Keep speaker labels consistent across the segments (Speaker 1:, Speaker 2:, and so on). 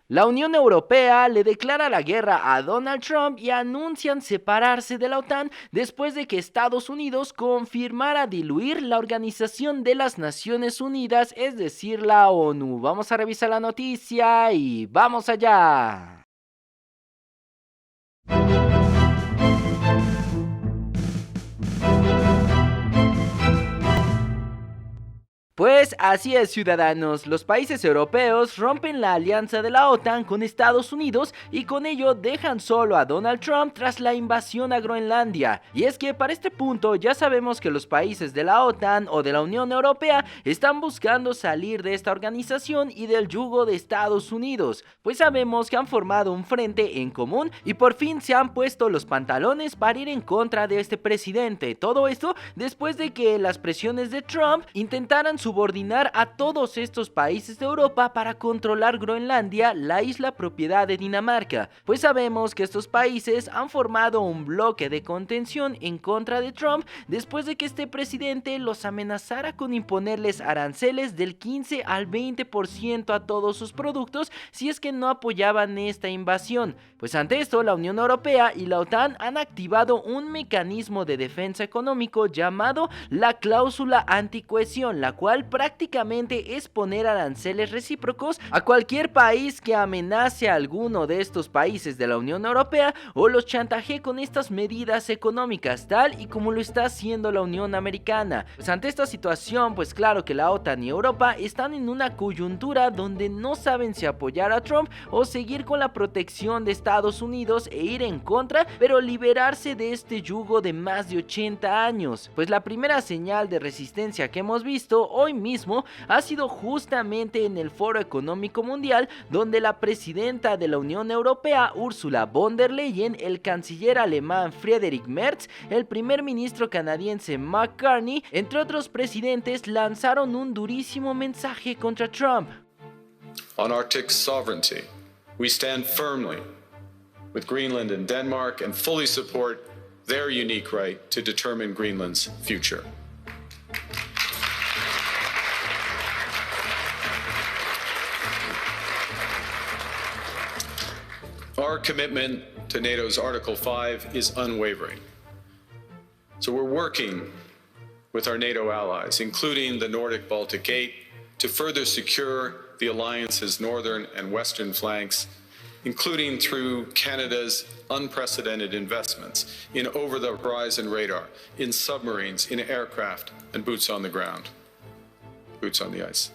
Speaker 1: La Unión Europea le declara la guerra a Donald Trump y anuncian separarse de la OTAN después de que Estados Unidos confirmara diluir la Organización de las Naciones Unidas, es decir, la ONU. Vamos a revisar la noticia y vamos allá. Pues así es, ciudadanos, los países europeos rompen la alianza de la OTAN con Estados Unidos y con ello dejan solo a Donald Trump tras la invasión a Groenlandia. Y es que para este punto ya sabemos que los países de la OTAN o de la Unión Europea están buscando salir de esta organización y del yugo de Estados Unidos, pues sabemos que han formado un frente en común y por fin se han puesto los pantalones para ir en contra de este presidente. Todo esto después de que las presiones de Trump intentaran subordinar a todos estos países de Europa para controlar Groenlandia, la isla propiedad de Dinamarca, pues sabemos que estos países han formado un bloque de contención en contra de Trump después de que este presidente los amenazara con imponerles aranceles del 15 al 20% a todos sus productos si es que no apoyaban esta invasión. Pues ante esto, la Unión Europea y la OTAN han activado un mecanismo de defensa económico llamado la cláusula anticohesión, la cual prácticamente es poner aranceles recíprocos a cualquier país que amenace a alguno de estos países de la Unión Europea o los chantajee con estas medidas económicas, tal y como lo está haciendo la Unión Americana. Pues ante esta situación, pues claro que la OTAN y Europa están en una coyuntura donde no saben si apoyar a Trump o seguir con la protección de Estados Unidos e ir en contra, pero liberarse de este yugo de más de 80 años. Pues la primera señal de resistencia que hemos visto hoy mismo ha sido justamente en el Foro Económico Mundial, donde la presidenta de la Unión Europea, Ursula von der Leyen, el canciller alemán Friedrich Merz, el primer ministro canadiense Mark Carney, entre otros presidentes, lanzaron un durísimo mensaje contra Trump.
Speaker 2: On Arctic sovereignty, we stand firmly with Greenland and Denmark and fully support their unique right to determine Greenland's future. Our commitment to NATO's Article 5 is unwavering. So we're working with our NATO allies, including the Nordic Baltic Gate, to further secure the alliance's northern and western flanks, including through Canada's unprecedented investments in over-the-horizon radar, in submarines, in aircraft, and boots on the ground, boots on the ice.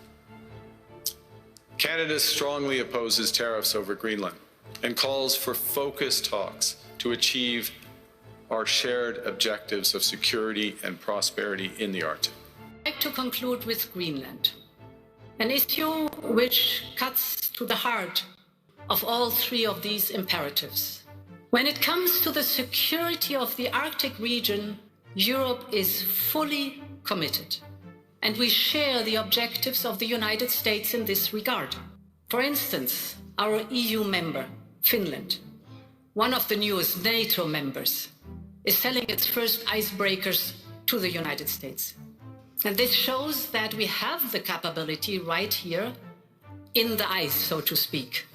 Speaker 2: Canada strongly opposes tariffs over Greenland and calls for focused talks to achieve our shared objectives of security and prosperity in the Arctic.
Speaker 3: I'd like to conclude with Greenland, an issue which cuts to the heart of all three of these imperatives. When it comes to the security of the Arctic region, Europe is fully committed, and we share the objectives of the United States in this regard. For instance, our EU member, Finland, one of the newest NATO members, is selling its first icebreakers to the United States. And this shows that we have the capability right here in the ice, so to speak.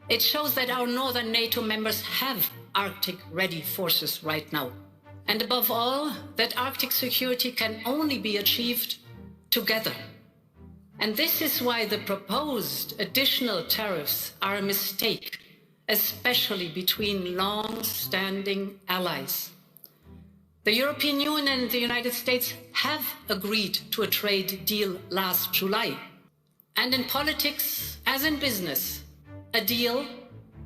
Speaker 3: It shows that our northern NATO members have Arctic-ready forces right now. And above all, that Arctic security can only be achieved together. And this is why the proposed additional tariffs are a mistake, especially between long-standing allies. The European Union and the United States have agreed to a trade deal last July. And in politics, as in business, a deal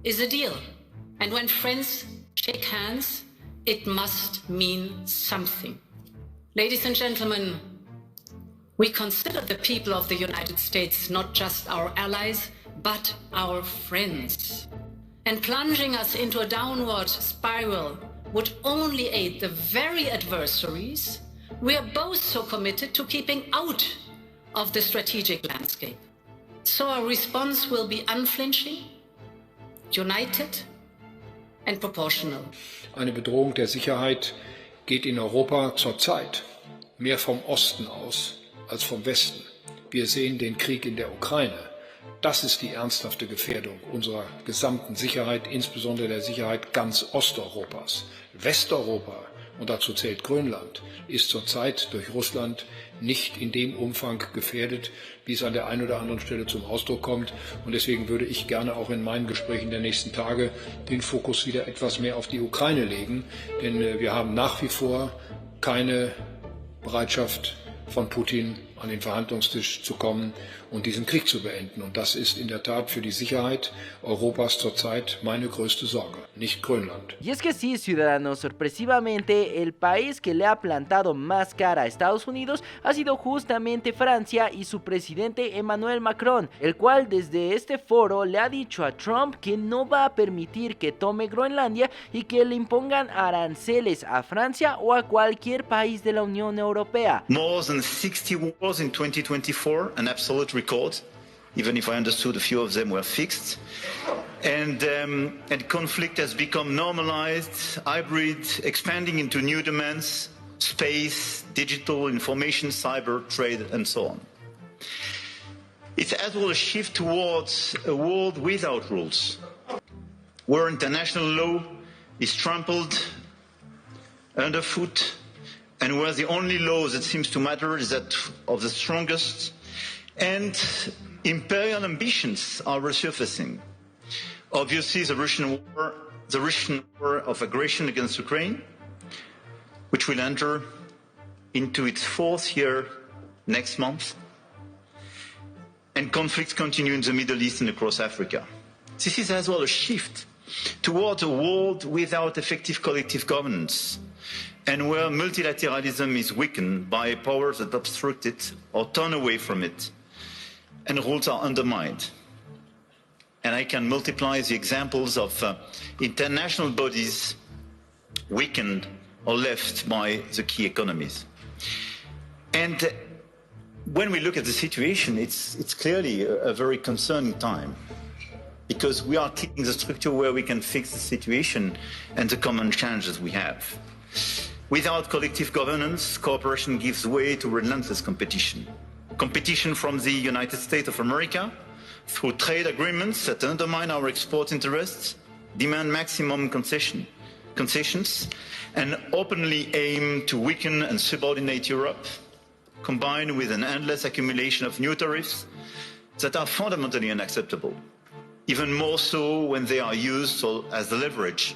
Speaker 3: is a deal. And when friends shake hands, it must mean something. Ladies and gentlemen, we consider the people of the United States not just our allies, but our friends. And plunging us into a downward spiral would only aid the very adversaries we are both so committed to keeping out of the strategic landscape. So our response will be unflinching, united and proportional.
Speaker 4: Eine Bedrohung der Sicherheit geht in Europa zurzeit mehr vom Osten aus als vom Westen. Wir sehen den Krieg in der Ukraine. Das ist die ernsthafte Gefährdung unserer gesamten Sicherheit, insbesondere der Sicherheit ganz Osteuropas. Westeuropa, und dazu zählt Grönland, ist zurzeit durch Russland nicht in dem Umfang gefährdet, wie es an der einen oder anderen Stelle zum Ausdruck kommt. Und deswegen würde ich gerne auch in meinen Gesprächen der nächsten Tage den Fokus wieder etwas mehr auf die Ukraine legen. Denn wir haben nach wie vor keine Bereitschaft von Putin an den Verhandlungstisch zu kommen und diesen Krieg zu beenden. Und das ist in der Tat für die Sicherheit Europas zurzeit meine größte Sorge, nicht Grönland.
Speaker 1: Y es que sí, ciudadanos, sorpresivamente el país que le ha plantado más cara a Estados Unidos ha sido justamente Francia y su presidente Emmanuel Macron, el cual desde este foro le ha dicho a Trump que no va a permitir que tome Groenlandia y que le impongan aranceles a Francia o a cualquier país de la Unión Europea.
Speaker 5: More than 60 wars in 2024, an absolute record, even if I understood a few of them were fixed. And conflict has become normalized, hybrid, expanding into new domains, space, digital, information, cyber, trade, and so on. It's as well a shift towards a world without rules, where international law is trampled underfoot, and where the only law that seems to matter is that of the strongest, and imperial ambitions are resurfacing. Obviously, the Russian war of aggression against Ukraine, which will enter into its 4th year next month, and conflicts continue in the Middle East and across Africa. This is as well a shift towards a world without effective collective governance, and where multilateralism is weakened by powers that obstruct it or turn away from it, and rules are undermined. And I can multiply the examples of international bodies weakened or left by the key economies. And when we look at the situation, it's clearly a very concerning time, because we are keeping the structure where we can fix the situation and the common challenges we have. Without collective governance, cooperation gives way to relentless competition. Competition from the United States of America through trade agreements that undermine our export interests, demand maximum concessions, and openly aim to weaken and subordinate Europe, combined with an endless accumulation of new tariffs that are fundamentally unacceptable, even more so when they are used as leverage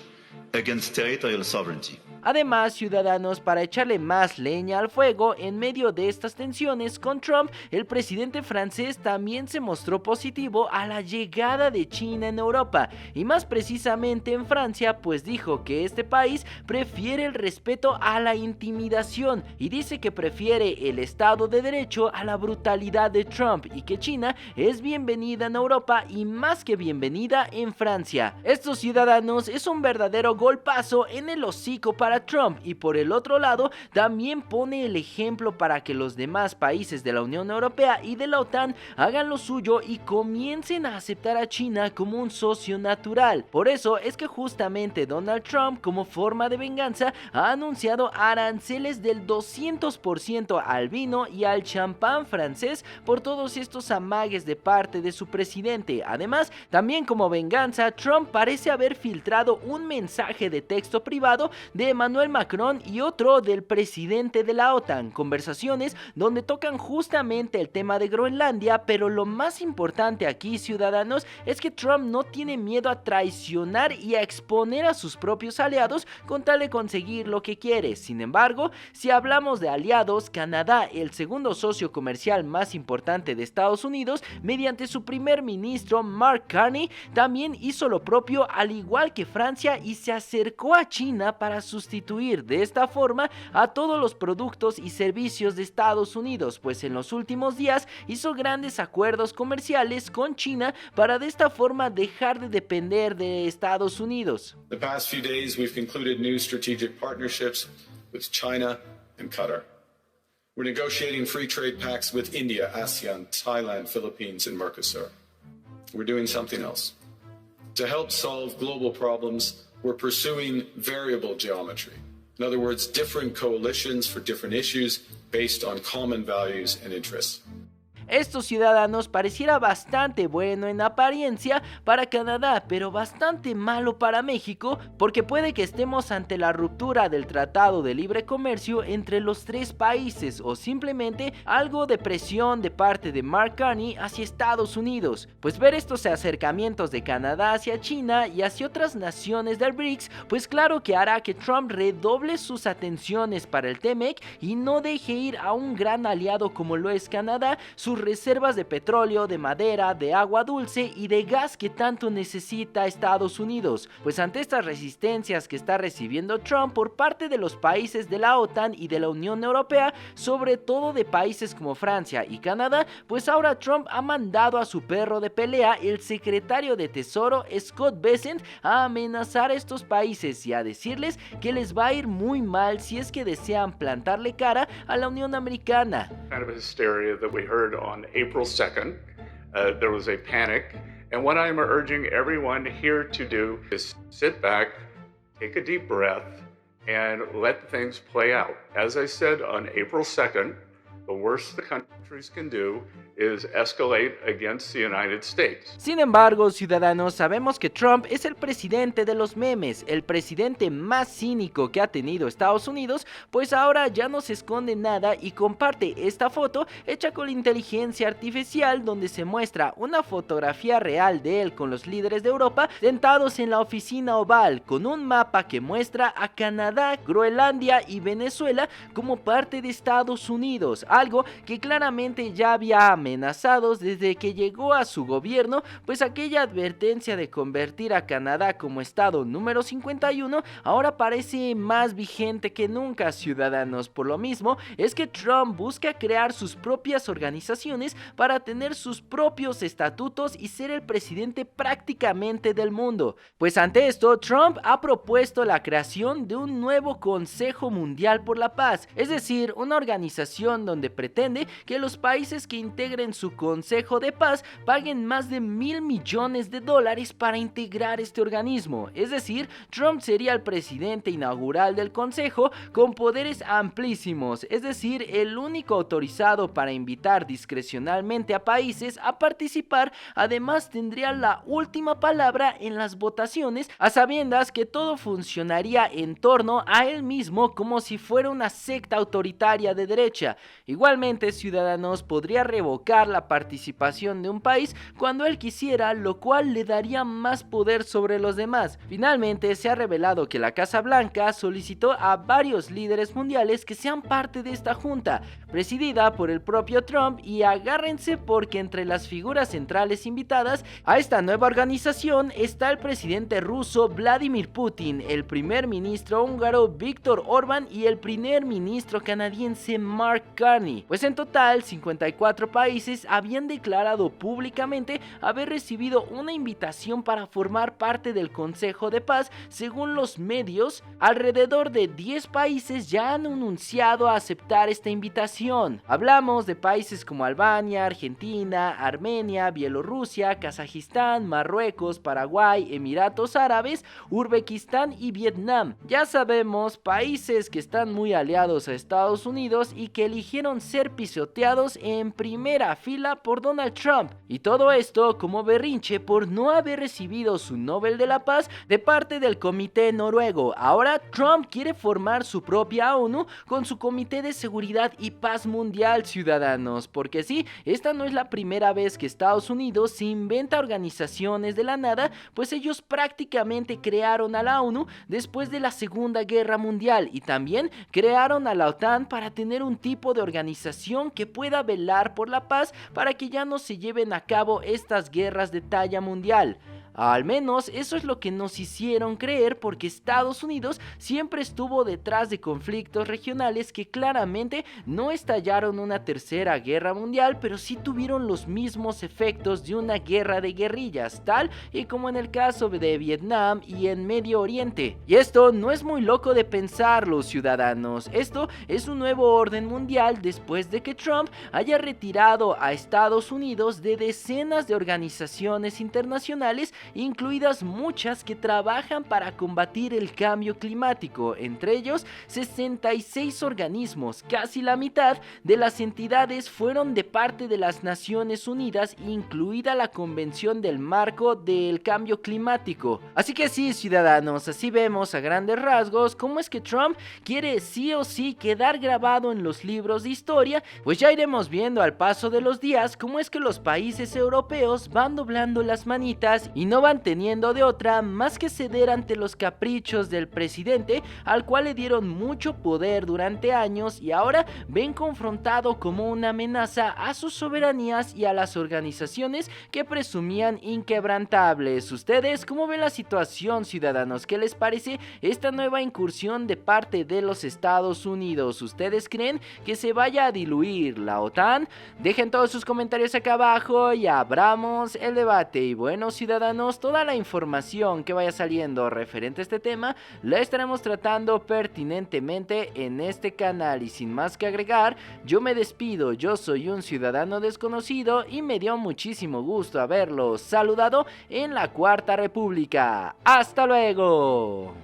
Speaker 5: against territorial sovereignty.
Speaker 1: Además, ciudadanos, para echarle más leña al fuego, en medio de estas tensiones con Trump, el presidente francés también se mostró positivo a la llegada de China en Europa, y más precisamente en Francia, pues dijo que este país prefiere el respeto a la intimidación, y dice que prefiere el Estado de Derecho a la brutalidad de Trump, y que China es bienvenida en Europa y más que bienvenida en Francia. Esto, ciudadanos, es un verdadero golpazo en el hocico para Trump, y por el otro lado también pone el ejemplo para que los demás países de la Unión Europea y de la OTAN hagan lo suyo y comiencen a aceptar a China como un socio natural. Por eso es que justamente Donald Trump, como forma de venganza, ha anunciado aranceles del 200% al vino y al champán francés por todos estos amagues de parte de su presidente. Además, también como venganza, Trump parece haber filtrado un mensaje de texto privado de Emmanuel Macron y otro del presidente de la OTAN, conversaciones donde tocan justamente el tema de Groenlandia, pero lo más importante aquí, ciudadanos, es que Trump no tiene miedo a traicionar y a exponer a sus propios aliados con tal de conseguir lo que quiere. Sin embargo, si hablamos de aliados, Canadá, el segundo socio comercial más importante de Estados Unidos, mediante su primer ministro Mark Carney, también hizo lo propio, al igual que Francia, y se acercó a China para sustituir de esta forma a todos los productos y servicios de Estados Unidos, pues en los últimos días hizo grandes acuerdos comerciales con China para de esta forma dejar de depender de Estados Unidos.
Speaker 2: The past few days we've concluded new strategic partnerships with China and Qatar. We're negotiating free trade pacts with India, ASEAN, Thailand, Philippines, and Mercosur. We're doing something else. To help solve global problems, we're pursuing variable geometry. In other words, different coalitions for different issues based on common values and interests.
Speaker 1: Esto, ciudadanos, pareciera bastante bueno en apariencia para Canadá, pero bastante malo para México, porque puede que estemos ante la ruptura del Tratado de Libre Comercio entre los tres países o simplemente algo de presión de parte de Mark Carney hacia Estados Unidos, pues ver estos acercamientos de Canadá hacia China y hacia otras naciones del BRICS, pues claro que hará que Trump redoble sus atenciones para el TEMEC y no deje ir a un gran aliado como lo es Canadá sus reservas de petróleo, de madera, de agua dulce y de gas que tanto necesita Estados Unidos, pues ante estas resistencias que está recibiendo Trump por parte de los países de la OTAN y de la Unión Europea, sobre todo de países como Francia y Canadá, pues ahora Trump ha mandado a su perro de pelea, el secretario de Tesoro Scott Bessent, a amenazar a estos países y a decirles que les va a ir muy mal si es que desean plantarle cara a la Unión Americana.
Speaker 6: Kind of hysteria that we heard on April 2nd. There was a panic, and what I am urging everyone here to do is sit back, take a deep breath, and let things play out. As I said on April 2nd, the worst the countries can do is escalate against the United States.
Speaker 1: Sin embargo, ciudadanos, sabemos que Trump es el presidente de los memes, el presidente más cínico que ha tenido Estados Unidos, pues ahora ya no se esconde nada y comparte esta foto hecha con la inteligencia artificial donde se muestra una fotografía real de él con los líderes de Europa sentados en la oficina oval con un mapa que muestra a Canadá, Groenlandia y Venezuela como parte de Estados Unidos, algo que claramente ya había amenazados desde que llegó a su gobierno, pues aquella advertencia de convertir a Canadá como estado número 51 ahora parece más vigente que nunca, ciudadanos. Por lo mismo es que Trump busca crear sus propias organizaciones para tener sus propios estatutos y ser el presidente prácticamente del mundo, pues ante esto Trump ha propuesto la creación de un nuevo Consejo Mundial por la Paz, es decir, una organización donde pretende que los países que integren su Consejo de Paz paguen más de $1,000 millones para integrar este organismo. Es decir, Trump sería el presidente inaugural del Consejo con poderes amplísimos, es decir, el único autorizado para invitar discrecionalmente a países a participar. Además tendría la última palabra en las votaciones, a sabiendas que todo funcionaría en torno a él mismo como si fuera una secta autoritaria de derecha. Igualmente, ciudadanos, podría revocar la participación de un país cuando él quisiera, lo cual le daría más poder sobre los demás. Finalmente se ha revelado que la Casa Blanca solicitó a varios líderes mundiales que sean parte de esta junta, presidida por el propio Trump, y agárrense porque entre las figuras centrales invitadas a esta nueva organización está el presidente ruso Vladimir Putin, el primer ministro húngaro Viktor Orbán y el primer ministro canadiense Mark Carney. Pues en total 54 países habían declarado públicamente haber recibido una invitación para formar parte del Consejo de Paz. Según los medios, alrededor de 10 países ya han anunciado aceptar esta invitación. Hablamos de países como Albania, Argentina, Armenia, Bielorrusia, Kazajistán, Marruecos, Paraguay, Emiratos Árabes, Uzbekistán y Vietnam. Ya sabemos, países que están muy aliados a Estados Unidos y que eligieron ser pisoteados en primera fila por Donald Trump, y todo esto como berrinche por no haber recibido su Nobel de la Paz de parte del Comité Noruego. Ahora Trump quiere formar su propia ONU con su Comité de Seguridad y Paz Mundial, ciudadanos, porque sí, esta no es la primera vez que Estados Unidos se inventa organizaciones de la nada, pues ellos prácticamente crearon a la ONU después de la Segunda Guerra Mundial y también crearon a la OTAN para tener un tipo de organización que pueda velar por la paz para que ya no se lleven a cabo estas guerras de talla mundial. Al menos eso es lo que nos hicieron creer, porque Estados Unidos siempre estuvo detrás de conflictos regionales que claramente no estallaron una tercera guerra mundial, pero sí tuvieron los mismos efectos de una guerra de guerrillas, tal y como en el caso de Vietnam y en Medio Oriente. Y esto no es muy loco de pensarlo, ciudadanos. Esto es un nuevo orden mundial después de que Trump haya retirado a Estados Unidos de decenas de organizaciones internacionales incluidas muchas que trabajan para combatir el cambio climático, entre ellos 66 organismos. Casi la mitad de las entidades fueron de parte de las Naciones Unidas, incluida la Convención del Marco del Cambio Climático. Así que sí, ciudadanos, así vemos a grandes rasgos cómo es que Trump quiere sí o sí quedar grabado en los libros de historia. Pues ya iremos viendo al paso de los días cómo es que los países europeos van doblando las manitas y no van teniendo de otra más que ceder ante los caprichos del presidente, al cual le dieron mucho poder durante años y ahora ven confrontado como una amenaza a sus soberanías y a las organizaciones que presumían inquebrantables. ¿Ustedes cómo ven la situación, ciudadanos? ¿Qué les parece esta nueva incursión de parte de los Estados Unidos? ¿Ustedes creen que se vaya a diluir la OTAN? Dejen todos sus comentarios acá abajo y abramos el debate. Y bueno, ciudadanos, toda la información que vaya saliendo referente a este tema la estaremos tratando pertinentemente en este canal. Y sin más que agregar, yo me despido. Yo soy un ciudadano desconocido y me dio muchísimo gusto haberlos saludado en la Cuarta República. ¡Hasta luego!